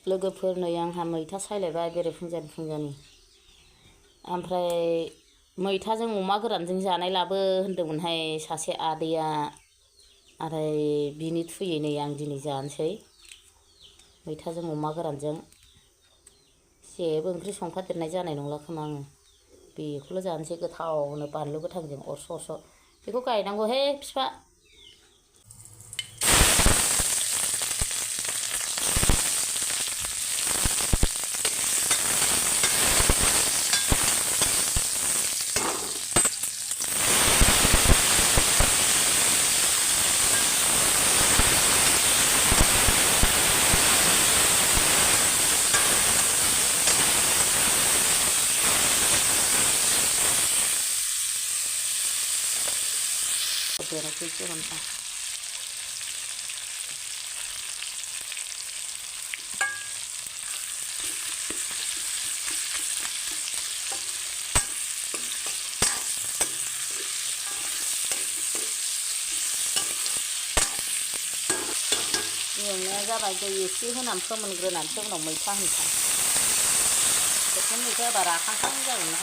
लोगोफोर नै आंहा मैथा सायलायबाय बेरे फुंजानि ओमफ्राय मैथाजों अमा गोरानजों जानाय लाबो होनदोंमोनहाय सासे आदैया आरो बिनि थुयै नै आं दिनै जानोसै मैथाजों अमा गोरानजों जेबो ओंख्रि संफादेरनाय जानाय नंला खोमा आङो बेखौल' जानोसै गोथावनो बानलु गोथांजों अरस' बेखौ गायनांगौहाय बिफा बेरायखैसो हमथा एवनाया जाबाय दै एसे होनानै फोमोनग्रोनानैसो उनाव मैथा होनोसै बेखौ मैथाया बारा राखांखां जागोन ना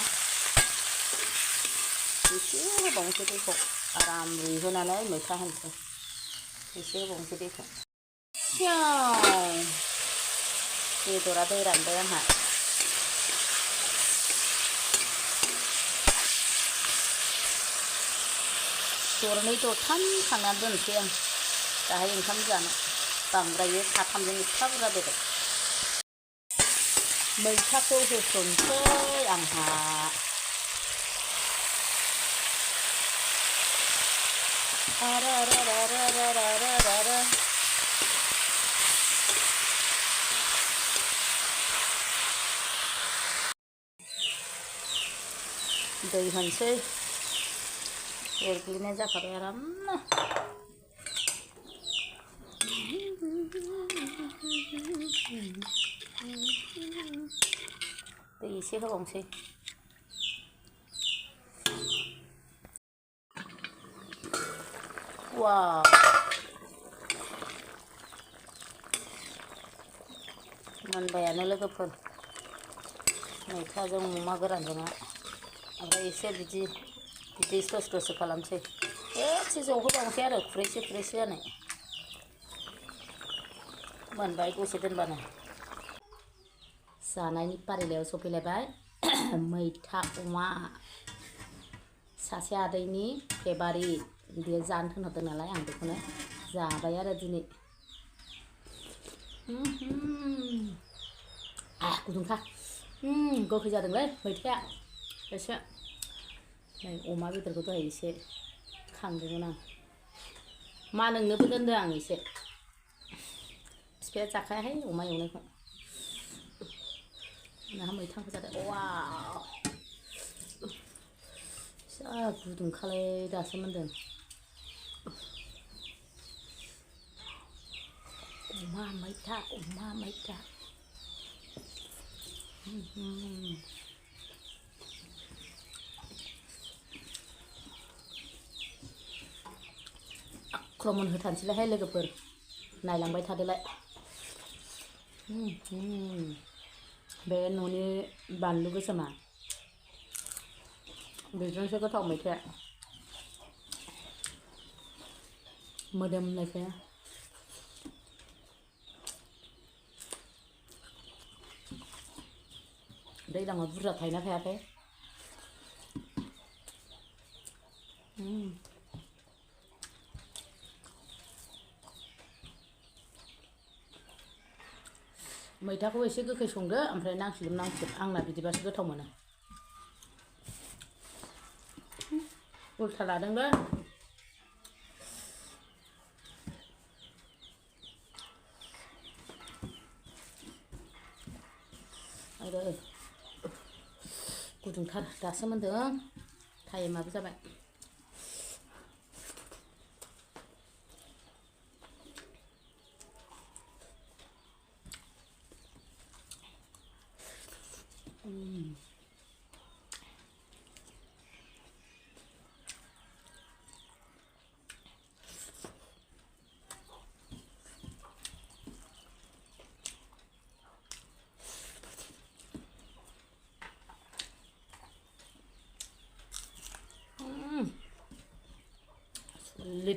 एसे होबावनोसै दैखौ आराम रुइहोनानै मैथा होनोसै एसे होबावनोसै दैखौ बेदरा दै रानबाय आंहा दरनै दरथाम खांनानै दोनसै आं दाहाय ओंखाम जानो बांद्रायो साथामजों एफा बुरजा बेदर मैथाखौ होसनसै आंहा दै होनसै एरग्लिनाय जाखाबाय आरामनो दै एसे होबावनोसै वाव मोनबायानो लोगोफोर मैथाजों अमा गोरानजों ओमफ्राय एसे बिदै स्ल'सो खालामसै एसे जौहोबावनोसै आरो खुरैसे जानाय मोनबाय दसे दोनबानो जानायनि फारिलायाव सफैलायबाय मैथा अमा सासे आदैनि फेभारिट बियो जानो थिनहरदों नालाय आं बेखौनो जाबाय आरो दिनै गुदुंखा गोखै जादोंलै मैथाया एसे नै अमा बेदरखौ दहाय एसे खांदोंमोन आं मा नोंनोबो दोनदों आं एसे बिफाया जाखायाहाय अमा एवनायखौ नोंहा मैथा ओंख्रि जादों वाव जा गुदुंखालाय दासो मोनदों अमा मैथा आख्रमन होथारनोसैलायहाय लोगोफोर नायलांबाय थादोलाय बे न'नि बानलु गोसोमा बेजोंसो गोथाव मैथाया मोदोमनायखाय दैज्लाङाव बुरजा थायोना थायाखै मैथाखौ एसे गोखै संदो ओमफ्राय नांसिब आंना बिदिबासो गोथाव मोनो उल्था लादोंबो आरो गुदुंथार दासो मोनदों टाइमाबो जाबाय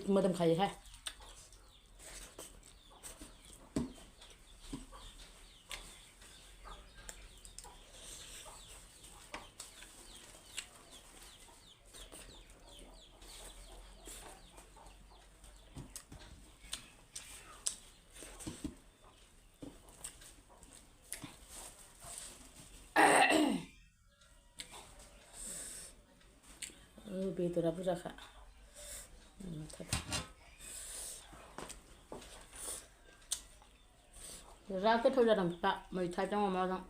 मोदोमखायोहाय बेदरा बुरजाखा बिराद गोथाव जादों फिथा मैथाजों अमाजों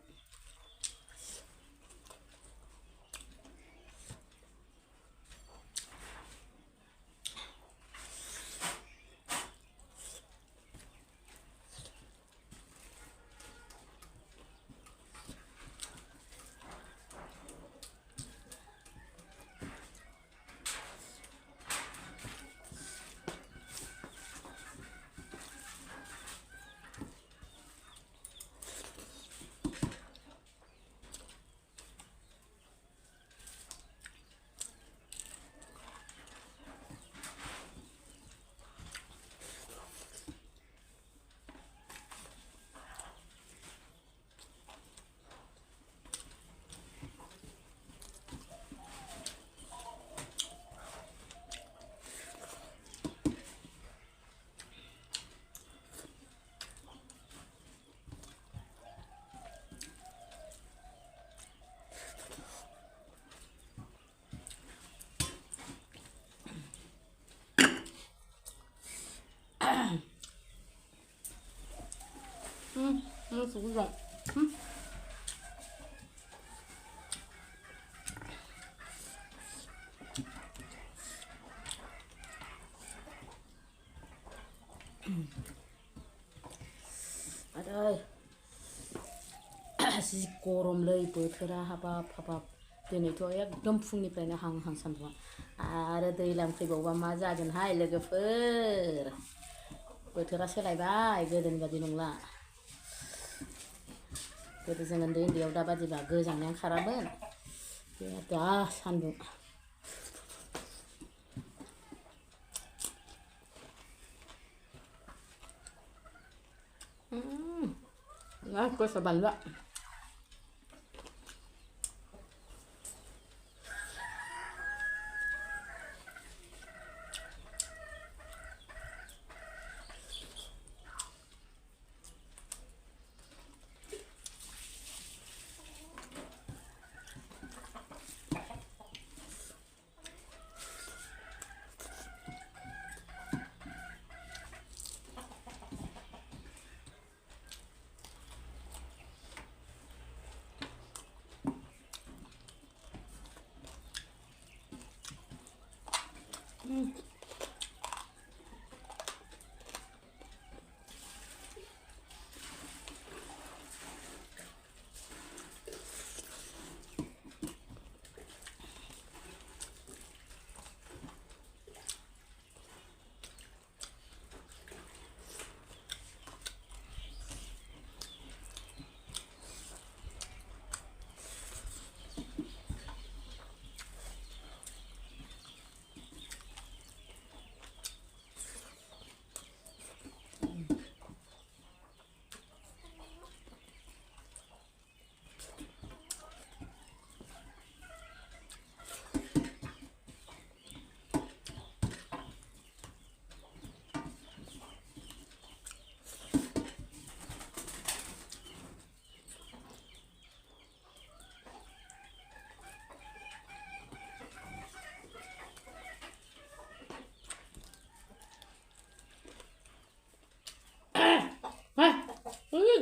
सुगुदों आरो जि गरमलै बोथोरा हाबाब हाबाब दिनैथ' एकदम फुंनिफ्रायनो हां सान्दुंआ आरो दैज्लां फैबावबा मा जागोनहाय लोगोफोर बोथोरा सोलायबाय गोदोनि बादि नंला गोदो जों उन्दैयाव दाबादिबा गोजांनायानो खारामोन दा सान्दुं गोसा बानलुआ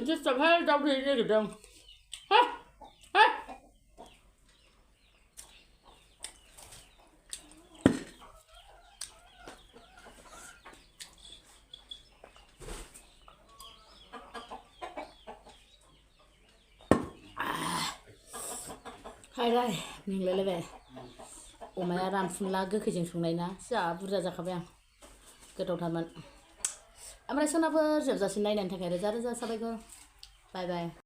just a very double nigga dong. हायलाय मेंलायलायबाय अमाया रानफुनला गोखैजों संनाय ना जा बुरजा जाखाबाय आं गोथावथारमोन ओमफ्राय सोनाफोर जोबजासिम नायनायनि थाखाय रोजा रोजा साबायखर बाय बाय